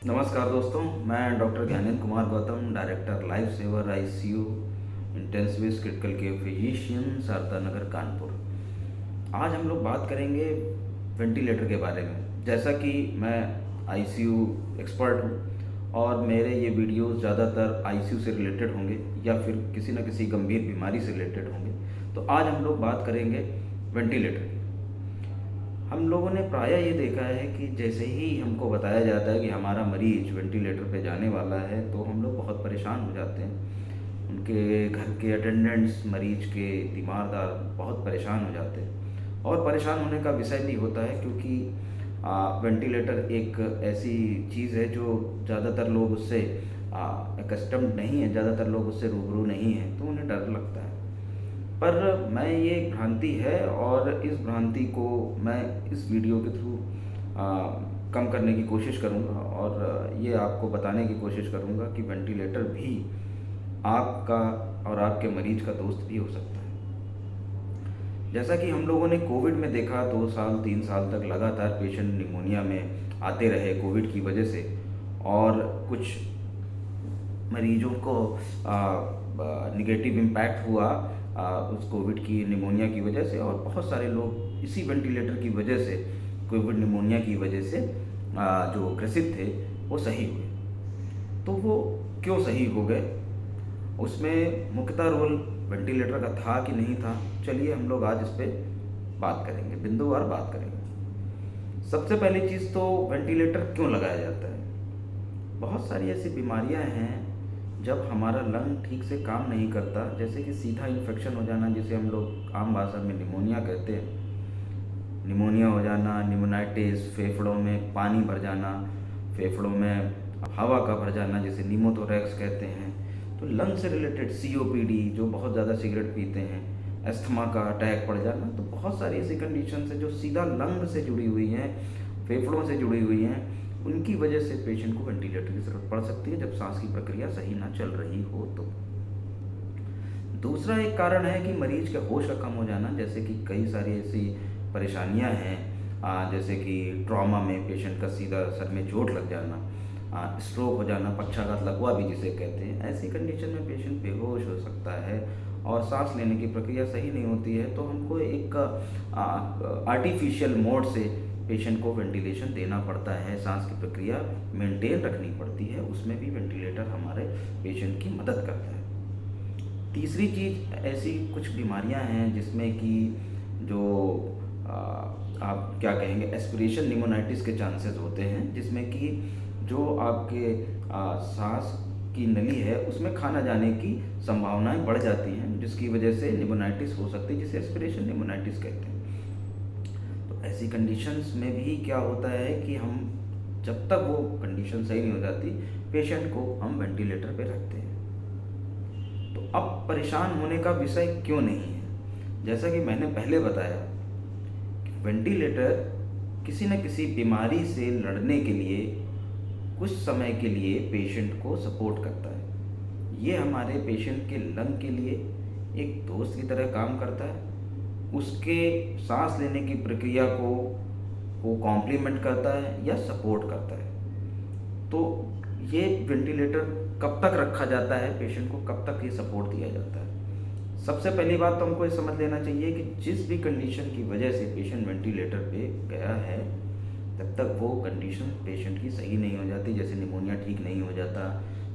नमस्कार दोस्तों, मैं doctor Gyanendra Kumar Gautam, director life saver ICU intensivist critical care physician, Sharda Nagar, Kanpur. आज हम लोग बात करेंगे वेंटिलेटर के बारे में। जैसा कि मैं आईसीयू एक्सपर्ट हूँ और मेरे ये वीडियोस ज़्यादातर आईसीयू से रिलेटेड होंगे या फिर किसी न किसी गंभीर बीमारी से रिलेटेड होंगे, तो आज हम लोग बात करेंगे वेंटिलेटर की। हम लोगों ने प्रायः ये देखा है कि जैसे ही हमको बताया जाता है कि हमारा मरीज वेंटिलेटर पे जाने वाला है तो हम लोग बहुत परेशान हो जाते हैं। उनके घर के अटेंडेंट्स, मरीज के तीमारदार बहुत परेशान हो जाते हैं। और परेशान होने का विषय भी होता है क्योंकि वेंटिलेटर एक ऐसी चीज़ है जो ज़्यादातर लोग उससे कस्टम्ड नहीं है, ज़्यादातर लोग उससे रूबरू नहीं हैं, तो उन्हें डर लगता है। पर मैं ये एक भ्रांति है और इस भ्रांति को मैं इस वीडियो के थ्रू कम करने की कोशिश करूँगा और ये आपको बताने की कोशिश करूँगा कि वेंटिलेटर भी आपका और आपके मरीज का दोस्त भी हो सकता है। जैसा कि हम लोगों ने कोविड में देखा, 2 साल 3 साल तक लगातार पेशेंट निमोनिया में आते रहे कोविड की वजह से, और कुछ मरीजों को निगेटिव इम्पैक्ट हुआ उस कोविड की निमोनिया की वजह से, और बहुत सारे लोग इसी वेंटिलेटर की वजह से, कोविड निमोनिया की वजह से जो ग्रसित थे वो सही हुए। तो वो क्यों सही हो गए, उसमें मुख्यतः रोल वेंटिलेटर का था कि नहीं था, चलिए हम लोग आज इस पर बात करेंगे, बिंदुवार बात करेंगे। सबसे पहली चीज़ तो वेंटिलेटर क्यों लगाया जाता है। बहुत सारी ऐसी बीमारियां हैं जब हमारा लंग ठीक से काम नहीं करता, जैसे कि सीधा इन्फेक्शन हो जाना, जिसे हम लोग आम भाषा में निमोनिया कहते हैं। निमोनिया हो जाना, निमोनाइटिस, फेफड़ों में पानी भर जाना, फेफड़ों में हवा का भर जाना, जिसे निमोथोरैक्स कहते हैं। तो लंग से रिलेटेड सीओपीडी, जो बहुत ज़्यादा सिगरेट पीते हैं, अस्थमा का अटैक पड़ जाना, तो बहुत सारी ऐसी कंडीशन है जो सीधा लंग से जुड़ी हुई हैं, फेफड़ों से जुड़ी हुई हैं। उनकी वजह से पेशेंट को वेंटिलेटर की ज़रूरत पड़ सकती है जब सांस की प्रक्रिया सही ना चल रही हो तो। दूसरा एक कारण है कि मरीज का होश का कम हो जाना, जैसे कि कई सारी ऐसी परेशानियां हैं, जैसे कि ट्रॉमा में पेशेंट का सीधा सर में चोट लग जाना, स्ट्रोक हो जाना, पक्षाघात लकवा भी जिसे कहते हैं। ऐसी कंडीशन में पेशेंट बेहोश हो सकता है और सांस लेने की प्रक्रिया सही नहीं होती है, तो हमको एक आर्टिफिशियल मोड से पेशेंट को वेंटिलेशन देना पड़ता है, सांस की प्रक्रिया मेंटेन रखनी पड़ती है, उसमें भी वेंटिलेटर हमारे पेशेंट की मदद करता है। तीसरी चीज़, ऐसी कुछ बीमारियां हैं जिसमें कि जो आप क्या कहेंगे, एस्पिरेशन निमोनाइटिस के चांसेस होते हैं, जिसमें कि जो आपके सांस की नली है उसमें खाना जाने की संभावनाएं बढ़ जाती हैं, जिसकी वजह से निमोनाइटिस हो सकती है, जिसे एस्पिरेशन निमोनाइटिस कहते हैं। ऐसी कंडीशंस में भी क्या होता है कि हम जब तक वो कंडीशन सही नहीं हो जाती, पेशेंट को हम वेंटिलेटर पे रखते हैं। तो अब परेशान होने का विषय क्यों नहीं है। जैसा कि मैंने पहले बताया कि वेंटिलेटर किसी न किसी बीमारी से लड़ने के लिए कुछ समय के लिए पेशेंट को सपोर्ट करता है। ये हमारे पेशेंट के लंग के लिए एक दोस्त की तरह काम करता है, उसके सांस लेने की प्रक्रिया को कॉम्प्लीमेंट करता है या सपोर्ट करता है। तो ये वेंटिलेटर कब तक रखा जाता है, पेशेंट को कब तक ये सपोर्ट दिया जाता है। सबसे पहली बात तो हमको ये समझ लेना चाहिए कि जिस भी कंडीशन की वजह से पेशेंट वेंटिलेटर पे गया है, तब तक वो कंडीशन पेशेंट की सही नहीं हो जाती। जैसे निमोनिया ठीक नहीं हो जाता,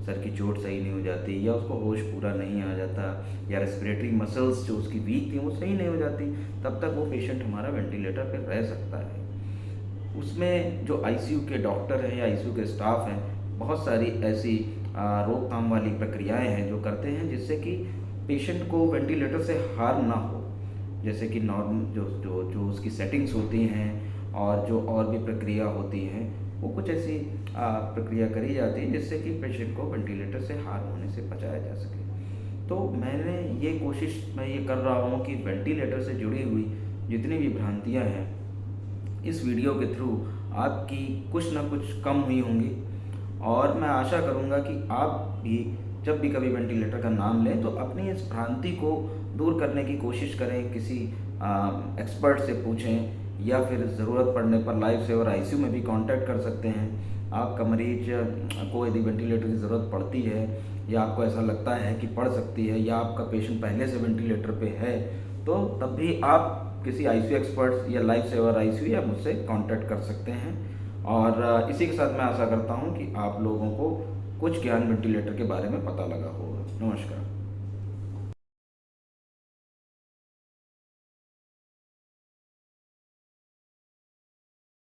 सर की चोट सही नहीं हो जाती, या उसको होश पूरा नहीं आ जाता, या रेस्पिरेटरी मसल्स जो उसकी वीक थी वो सही नहीं हो जाती, तब तक वो पेशेंट हमारा वेंटिलेटर पे रह सकता है। उसमें जो आईसीयू के डॉक्टर हैं या आईसीयू के स्टाफ हैं, बहुत सारी ऐसी रोकथाम वाली प्रक्रियाएं हैं जो करते हैं जिससे कि पेशेंट को वेंटिलेटर से हार्म ना हो। जैसे कि नॉर्मल जो उसकी सेटिंग्स होती हैं और जो और भी प्रक्रिया होती हैं, वो कुछ ऐसी प्रक्रिया करी जाती है जिससे कि पेशेंट को वेंटिलेटर से हार्म होने से बचाया जा सके। तो मैंने ये कोशिश मैं ये कर रहा हूँ कि वेंटिलेटर से जुड़ी हुई जितनी भी भ्रांतियाँ हैं, इस वीडियो के थ्रू आपकी कुछ ना कुछ कम हुई होंगी, और मैं आशा करूँगा कि आप भी जब भी कभी वेंटिलेटर का नाम लें तो अपनी इस भ्रांति को दूर करने की कोशिश करें, किसी एक्सपर्ट से पूछें, या फिर ज़रूरत पड़ने पर लाइफ सेवर आईसीयू में भी कांटेक्ट कर सकते हैं। आपका मरीज को यदि वेंटिलेटर की ज़रूरत पड़ती है या आपको ऐसा लगता है कि पड़ सकती है या आपका पेशेंट पहले से वेंटिलेटर पे है, तो तब भी आप किसी आईसीयू एक्सपर्ट्स या लाइफ सेवर आईसीयू या मुझसे कांटेक्ट कर सकते हैं। और इसी के साथ मैं आशा करता हूँ कि आप लोगों को कुछ ज्ञान वेंटिलेटर के बारे में पता लगा होगा। नमस्कार।